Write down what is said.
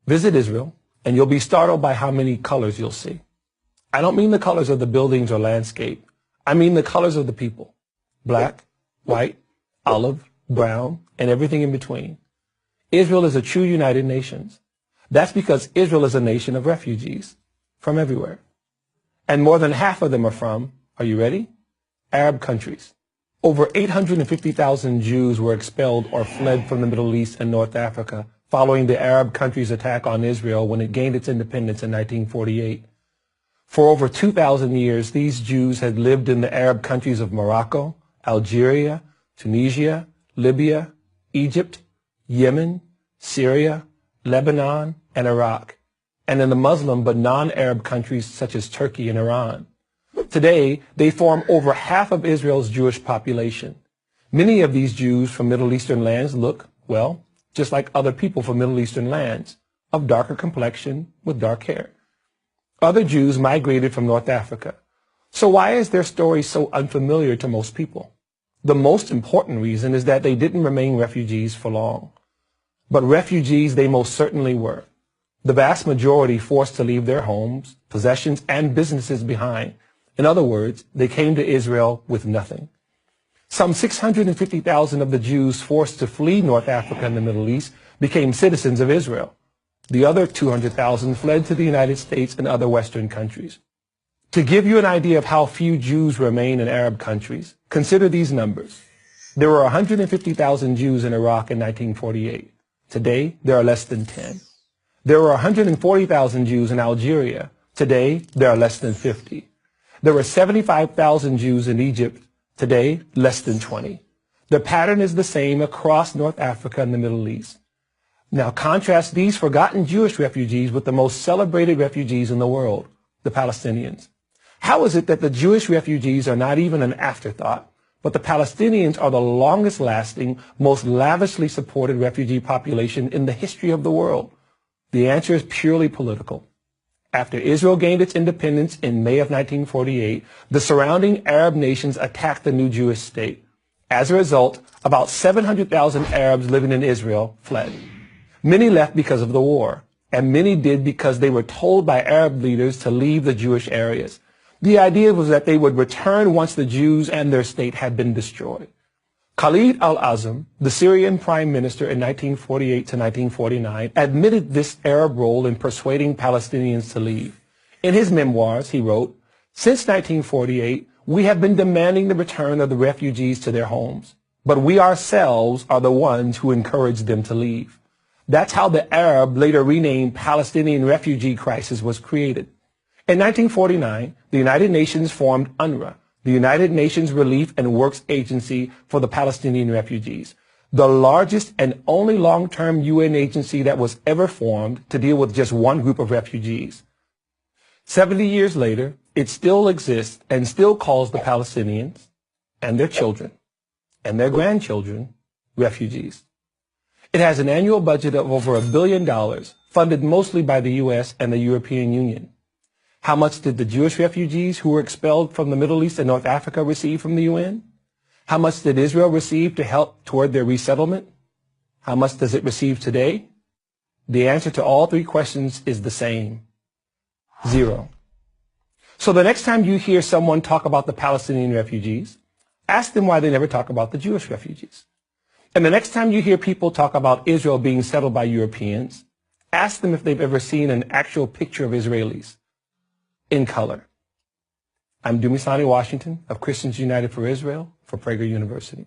Visit Israel, and you'll be startled by how many colors you'll see. I don't mean the colors of the buildings or landscape. I mean the colors of the people. Black, white, olive, brown, and everything in between. Israel is a true United Nations. That's because Israel is a nation of refugees from everywhere. And more than half of them are from, are you ready? Arab countries. Over 850,000 Jews were expelled or fled from the Middle East and North Africa following the Arab countries' attack on Israel when it gained its independence in 1948. For over 2,000 years, these Jews had lived in the Arab countries of Morocco, Algeria, Tunisia, Libya, Egypt, Yemen, Syria, Lebanon, and Iraq, and in the Muslim but non-Arab countries such as Turkey and Iran. Today, they form over half of Israel's Jewish population. Many of these Jews from Middle Eastern lands look, well, just like other people from Middle Eastern lands, of darker complexion with dark hair. Other Jews migrated from North Africa. So why is their story so unfamiliar to most people? The most important reason is that they didn't remain refugees for long. But refugees they most certainly were. The vast majority forced to leave their homes, possessions, and businesses behind. In other words, they came to Israel with nothing. Some 650,000 of the Jews forced to flee North Africa and the Middle East became citizens of Israel. The other 200,000 fled to the United States and other Western countries. To give you an idea of how few Jews remain in Arab countries, consider these numbers. There were 150,000 Jews in Iraq in 1948. Today, there are less than 10. There were 140,000 Jews in Algeria. Today, there are less than 50. There were 75,000 Jews in Egypt. Today, less than 20. The pattern is the same across North Africa and the Middle East. Now contrast these forgotten Jewish refugees with the most celebrated refugees in the world, the Palestinians. How is it that the Jewish refugees are not even an afterthought, but the Palestinians are the longest lasting, most lavishly supported refugee population in the history of the world? The answer is purely political. After Israel gained its independence in May of 1948, the surrounding Arab nations attacked the new Jewish state. As a result, about 700,000 Arabs living in Israel fled. Many left because of the war, and many did because they were told by Arab leaders to leave the Jewish areas. The idea was that they would return once the Jews and their state had been destroyed. Khalid al-Azam, the Syrian prime minister in 1948 to 1949, admitted this Arab role in persuading Palestinians to leave. In his memoirs, he wrote, "Since 1948, we have been demanding the return of the refugees to their homes, but we ourselves are the ones who encouraged them to leave." That's how the Arab, later renamed Palestinian refugee crisis was created. In 1949, the United Nations formed UNRWA, the United Nations Relief and Works Agency for the Palestinian refugees, the largest and only long-term UN agency that was ever formed to deal with just one group of refugees. 70 years later, it still exists and still calls the Palestinians and their children and their grandchildren refugees. It has an annual budget of over $1 billion, funded mostly by the U.S. and the European Union. How much did the Jewish refugees who were expelled from the Middle East and North Africa receive from the UN? How much did Israel receive to help toward their resettlement? How much does it receive today? The answer to all three questions is the same: zero. So the next time you hear someone talk about the Palestinian refugees, ask them why they never talk about the Jewish refugees. And the next time you hear people talk about Israel being settled by Europeans, ask them if they've ever seen an actual picture of Israelis in color. I'm Dumisani Washington of Christians United for Israel for Prager University.